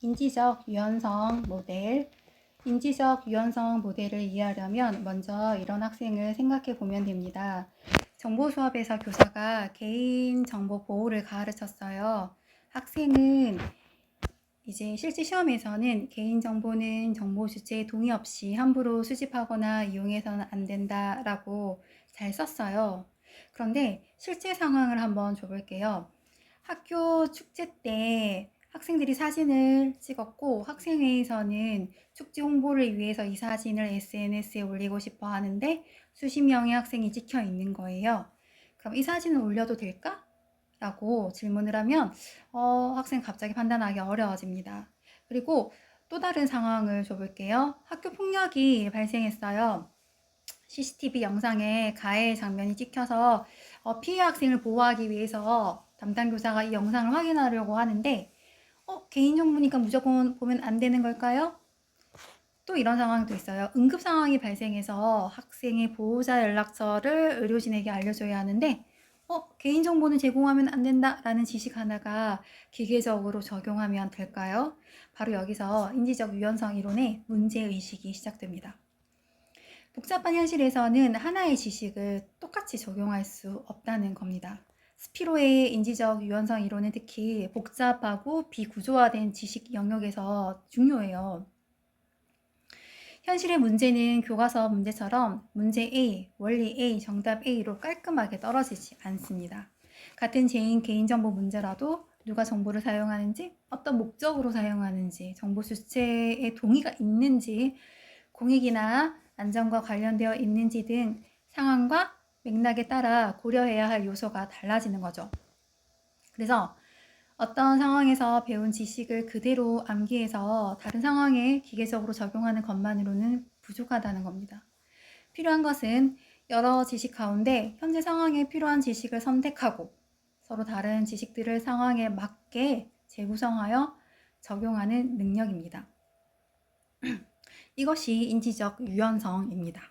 인지적 유연성 모델. 인지적 유연성 모델을 이해하려면 먼저 이런 학생을 생각해 보면 됩니다. 정보 수업에서 교사가 개인정보 보호를 가르쳤어요. 학생은 이제 실제 시험에서는 개인정보는 정보 주체의 동의 없이 함부로 수집하거나 이용해서는 안 된다라고 잘 썼어요. 그런데 실제 상황을 한번 줘볼게요. 학교 축제 때 학생들이 사진을 찍었고 학생회에서는 축제 홍보를 위해서 이 사진을 SNS에 올리고 싶어 하는데 수십 명의 학생이 찍혀 있는 거예요. 그럼 이 사진을 올려도 될까? 라고 질문을 하면 학생 갑자기 판단하기 어려워집니다. 그리고 또 다른 상황을 줘볼게요. 학교 폭력이 발생했어요. CCTV 영상에 가해 장면이 찍혀서 피해 학생을 보호하기 위해서 담당 교사가 이 영상을 확인하려고 하는데 개인정보니까 무조건 보면 안 되는 걸까요? 또 이런 상황도 있어요. 응급 상황이 발생해서 학생의 보호자 연락처를 의료진에게 알려줘야 하는데 개인정보는 제공하면 안 된다라는 지식 하나가 기계적으로 적용하면 될까요? 바로 여기서 인지적 유연성 이론의 문제의식이 시작됩니다. 복잡한 현실에서는 하나의 지식을 똑같이 적용할 수 없다는 겁니다. 스피로의 인지적 유연성 이론은 특히 복잡하고 비구조화된 지식 영역에서 중요해요. 현실의 문제는 교과서 문제처럼 문제 A, 원리 A, 정답 A로 깔끔하게 떨어지지 않습니다. 같은 개인정보 문제라도 누가 정보를 사용하는지, 어떤 목적으로 사용하는지, 정보 주체의 동의가 있는지, 공익이나 안전과 관련되어 있는지 등 상황과 맥락에 따라 고려해야 할 요소가 달라지는 거죠. 그래서 어떤 상황에서 배운 지식을 그대로 암기해서 다른 상황에 기계적으로 적용하는 것만으로는 부족하다는 겁니다. 필요한 것은 여러 지식 가운데 현재 상황에 필요한 지식을 선택하고 서로 다른 지식들을 상황에 맞게 재구성하여 적용하는 능력입니다. 이것이 인지적 유연성입니다.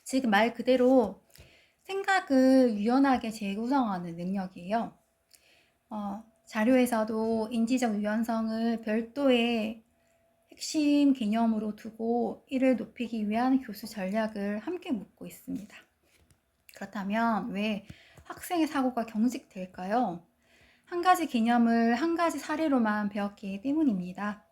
즉 말 그대로 생각을 유연하게 재구성하는 능력이에요. 자료에서도 인지적 유연성을 별도의 핵심 개념으로 두고 이를 높이기 위한 교수 전략을 함께 묻고 있습니다. 그렇다면 왜 학생의 사고가 경직될까요? 한 가지 개념을 한 가지 사례로만 배웠기 때문입니다.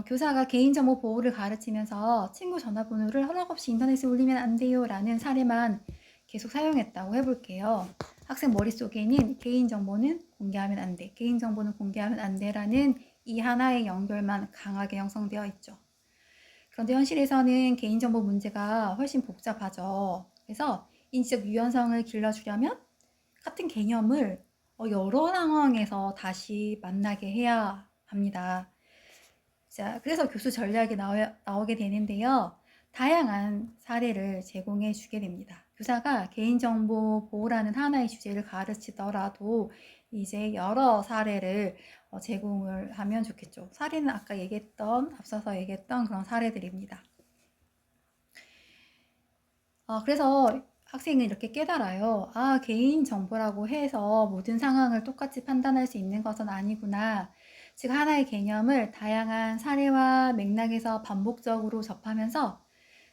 교사가 개인정보 보호를 가르치면서 친구 전화번호를 허락 없이 인터넷에 올리면 안 돼요 라는 사례만 계속 사용했다고 해볼게요. 학생 머릿속에는 개인정보는 공개하면 안 돼, 개인정보는 공개하면 안 돼라는 이 하나의 연결만 강하게 형성되어 있죠. 그런데 현실에서는 개인정보 문제가 훨씬 복잡하죠. 그래서 인지적 유연성을 길러주려면 같은 개념을 여러 상황에서 다시 만나게 해야 합니다. 자, 그래서 교수 전략이 나오게 되는데요. 다양한 사례를 제공해 주게 됩니다. 교사가 개인정보 보호라는 하나의 주제를 가르치더라도 이제 여러 사례를 제공을 하면 좋겠죠. 사례는 아까 앞서서 얘기했던 그런 사례들입니다. 그래서 학생은 이렇게 깨달아요. 개인정보라고 해서 모든 상황을 똑같이 판단할 수 있는 것은 아니구나. 즉 하나의 개념을 다양한 사례와 맥락에서 반복적으로 접하면서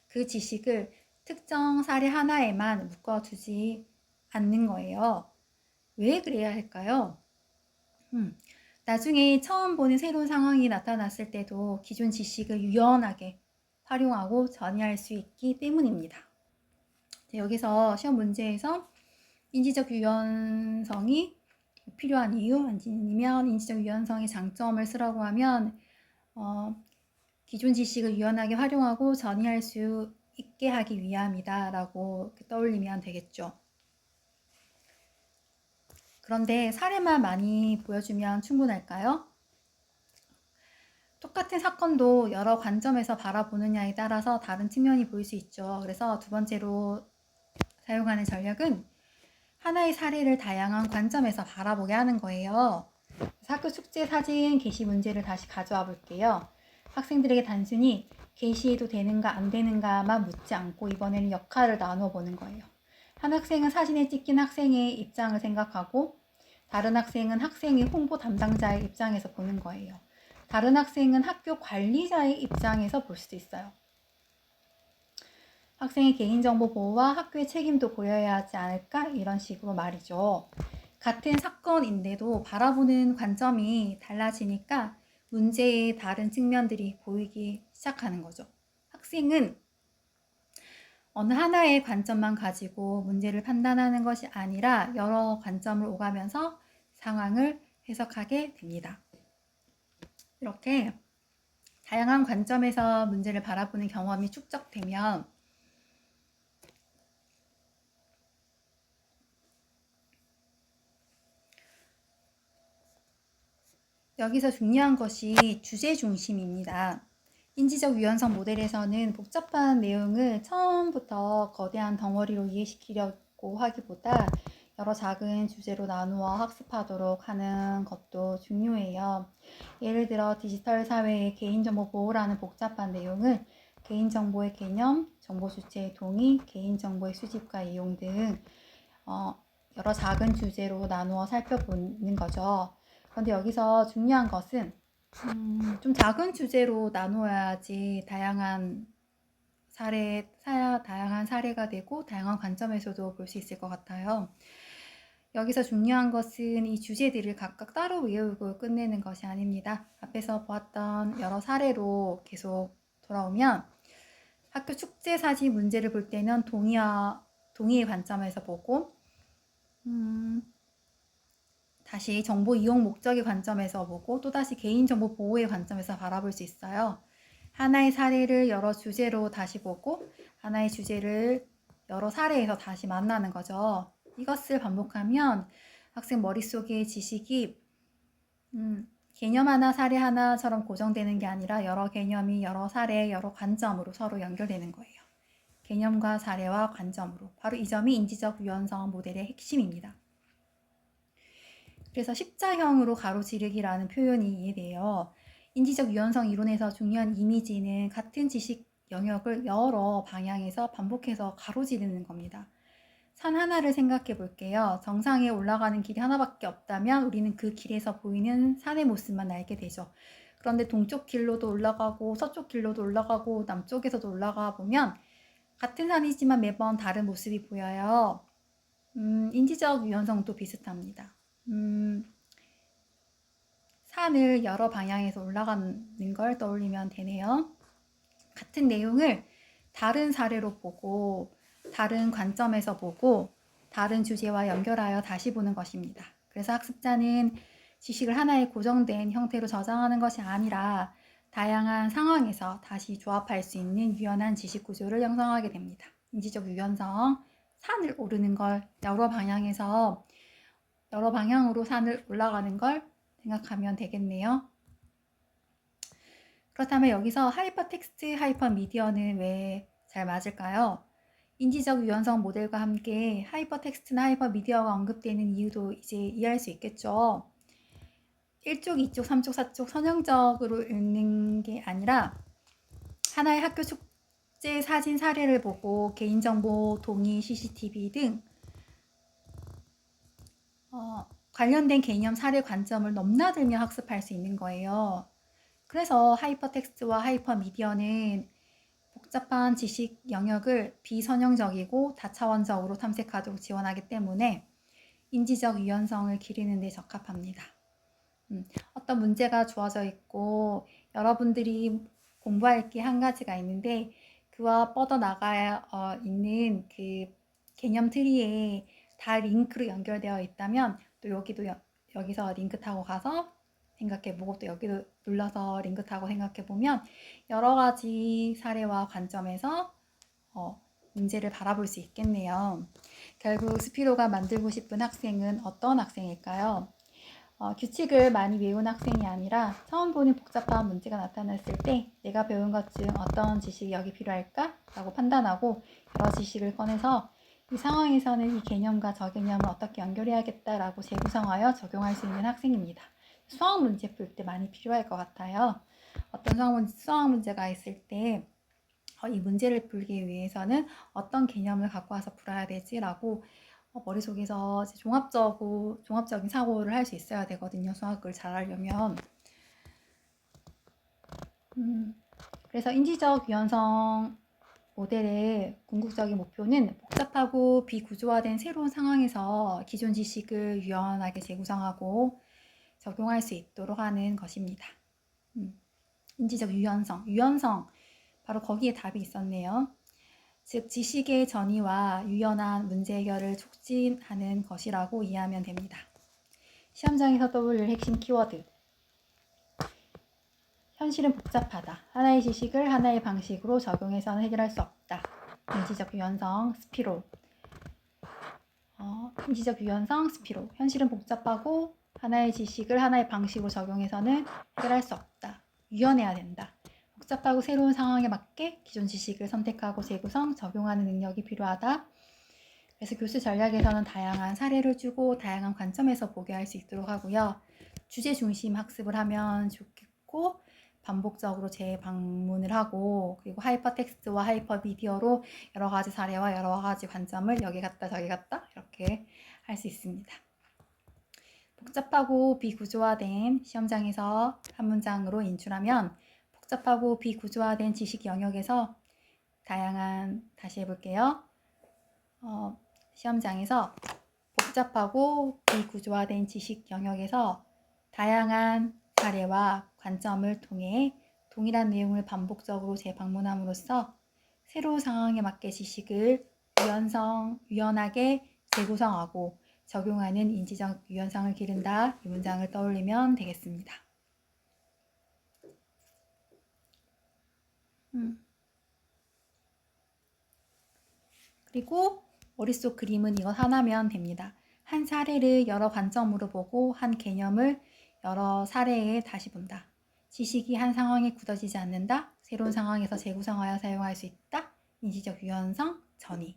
그 지식을 특정 사례 하나에만 묶어두지 않는 거예요. 왜 그래야 할까요? 나중에 처음 보는 새로운 상황이 나타났을 때도 기존 지식을 유연하게 활용하고 전이할 수 있기 때문입니다. 여기서 시험 문제에서 인지적 유연성이 필요한 이유 아니면 인지적 유연성의 장점을 쓰라고 하면 기존 지식을 유연하게 활용하고 전이할 수 있게 하기 위함이다 라고 떠올리면 되겠죠. 그런데 사례만 많이 보여주면 충분할까요? 똑같은 사건도 여러 관점에서 바라보느냐에 따라서 다른 측면이 보일 수 있죠. 그래서 두 번째로 사용하는 전략은 하나의 사례를 다양한 관점에서 바라보게 하는 거예요. 학교 숙제 사진 게시 문제를 다시 가져와 볼게요. 학생들에게 단순히 게시해도 되는가 안 되는가만 묻지 않고 이번에는 역할을 나누어 보는 거예요. 한 학생은 사진에 찍힌 학생의 입장을 생각하고 다른 학생은 학생의 홍보 담당자의 입장에서 보는 거예요. 다른 학생은 학교 관리자의 입장에서 볼 수도 있어요. 학생의 개인정보 보호와 학교의 책임도 보여야 하지 않을까? 이런 식으로 말이죠. 같은 사건인데도 바라보는 관점이 달라지니까 문제의 다른 측면들이 보이기 시작하는 거죠. 학생은 어느 하나의 관점만 가지고 문제를 판단하는 것이 아니라 여러 관점을 오가면서 상황을 해석하게 됩니다. 이렇게 다양한 관점에서 문제를 바라보는 경험이 축적되면 여기서 중요한 것이 주제 중심입니다. 인지적 유연성 모델에서는 복잡한 내용을 처음부터 거대한 덩어리로 이해시키려고 하기보다 여러 작은 주제로 나누어 학습하도록 하는 것도 중요해요. 예를 들어 디지털 사회의 개인정보 보호라는 복잡한 내용을 개인정보의 개념, 정보 주체의 동의, 개인정보의 수집과 이용 등 여러 작은 주제로 나누어 살펴보는 거죠. 그런데 여기서 중요한 것은 좀 작은 주제로 나누어야지 다양한 사례가 되고 다양한 관점에서도 볼 수 있을 것 같아요. 여기서 중요한 것은 이 주제들을 각각 따로 외우고 끝내는 것이 아닙니다. 앞에서 보았던 여러 사례로 계속 돌아오면 학교 축제 사진 문제를 볼 때는 동의의 관점에서 보고 다시 정보 이용 목적의 관점에서 보고 또다시 개인정보 보호의 관점에서 바라볼 수 있어요. 하나의 사례를 여러 주제로 다시 보고 하나의 주제를 여러 사례에서 다시 만나는 거죠. 이것을 반복하면 학생 머릿속에 지식이 개념 하나, 사례 하나처럼 고정되는 게 아니라 여러 개념이 여러 사례, 여러 관점으로 서로 연결되는 거예요. 개념과 사례와 관점으로. 바로 이 점이 인지적 유연성 모델의 핵심입니다. 그래서 십자형으로 가로지르기라는 표현이 이해돼요. 인지적 유연성 이론에서 중요한 이미지는 같은 지식 영역을 여러 방향에서 반복해서 가로지르는 겁니다. 산 하나를 생각해 볼게요. 정상에 올라가는 길이 하나밖에 없다면 우리는 그 길에서 보이는 산의 모습만 알게 되죠. 그런데 동쪽 길로도 올라가고 서쪽 길로도 올라가고 남쪽에서도 올라가 보면 같은 산이지만 매번 다른 모습이 보여요. 인지적 유연성도 비슷합니다. 산을 여러 방향에서 올라가는 걸 떠올리면 되네요. 같은 내용을 다른 사례로 보고 다른 관점에서 보고 다른 주제와 연결하여 다시 보는 것입니다. 그래서 학습자는 지식을 하나의 고정된 형태로 저장하는 것이 아니라 다양한 상황에서 다시 조합할 수 있는 유연한 지식 구조를 형성하게 됩니다. 인지적 유연성, 산을 오르는 걸 여러 방향으로 산을 올라가는 걸 생각하면 되겠네요. 그렇다면 여기서 하이퍼텍스트, 하이퍼미디어는 왜 잘 맞을까요? 인지적 유연성 모델과 함께 하이퍼텍스트나 하이퍼미디어가 언급되는 이유도 이제 이해할 수 있겠죠. 1쪽, 2쪽, 3쪽, 4쪽 선형적으로 읽는 게 아니라 하나의 학교 축제 사진 사례를 보고 개인정보, 동의, CCTV 등 관련된 개념 사례 관점을 넘나들며 학습할 수 있는 거예요. 그래서 하이퍼텍스트와 하이퍼미디어는 복잡한 지식 영역을 비선형적이고 다차원적으로 탐색하도록 지원하기 때문에 인지적 유연성을 기르는 데 적합합니다. 어떤 문제가 주어져 있고 여러분들이 공부할 게 한 가지가 있는데 그와 뻗어나가 있는 그 개념 트리에 다 링크로 연결되어 있다면 또 여기서 링크 타고 가서 생각해보고 또 여기도 눌러서 링크 타고 생각해보면 여러 가지 사례와 관점에서 문제를 바라볼 수 있겠네요. 결국 스피로가 만들고 싶은 학생은 어떤 학생일까요? 규칙을 많이 외운 학생이 아니라 처음 보는 복잡한 문제가 나타났을 때 내가 배운 것 중 어떤 지식이 여기 필요할까? 라고 판단하고 여러 지식을 꺼내서 이 상황에서는 이 개념과 저 개념을 어떻게 연결해야겠다라고 재구성하여 적용할 수 있는 학생입니다. 수학 문제 풀 때 많이 필요할 것 같아요. 어떤 수학 문제가 있을 때 이 문제를 풀기 위해서는 어떤 개념을 갖고 와서 풀어야 되지라고 머릿속에서 종합적인 사고를 할 수 있어야 되거든요. 수학을 잘 하려면. 그래서 인지적 유연성 모델의 궁극적인 목표는 복잡하고 비구조화된 새로운 상황에서 기존 지식을 유연하게 재구성하고 적용할 수 있도록 하는 것입니다. 인지적 유연성, 바로 거기에 답이 있었네요. 즉 지식의 전이와 유연한 문제 해결을 촉진하는 것이라고 이해하면 됩니다. 시험장에서 떠올릴 핵심 키워드. 현실은 복잡하다. 하나의 지식을 하나의 방식으로 적용해서는 해결할 수 없다. 인지적 유연성 스피로. 인지적 유연성 스피로. 현실은 복잡하고 하나의 지식을 하나의 방식으로 적용해서는 해결할 수 없다. 유연해야 된다. 복잡하고 새로운 상황에 맞게 기존 지식을 선택하고 재구성, 적용하는 능력이 필요하다. 그래서 교수 전략에서는 다양한 사례를 주고 다양한 관점에서 보게 할 수 있도록 하고요. 주제 중심 학습을 하면 좋겠고 반복적으로 재방문을 하고 그리고 하이퍼텍스트와 하이퍼미디어로 여러 가지 사례와 여러 가지 관점을 여기 갔다 저기 갔다 이렇게 할 수 있습니다. 복잡하고 비구조화된 시험장에서 한 문장으로 인출하면 복잡하고 비구조화된 지식 영역에서 다시 해볼게요. 시험장에서 복잡하고 비구조화된 지식 영역에서 다양한 사례와 관점을 통해 동일한 내용을 반복적으로 재방문함으로써 새로운 상황에 맞게 지식을 유연하게 재구성하고 적용하는 인지적 유연성을 기른다. 이 문장을 떠올리면 되겠습니다. 그리고 머릿속 그림은 이것 하나면 됩니다. 한 사례를 여러 관점으로 보고 한 개념을 여러 사례에 다시 본다. 지식이 한 상황에 굳어지지 않는다. 새로운 상황에서 재구성하여 사용할 수 있다. 인지적 유연성 전이.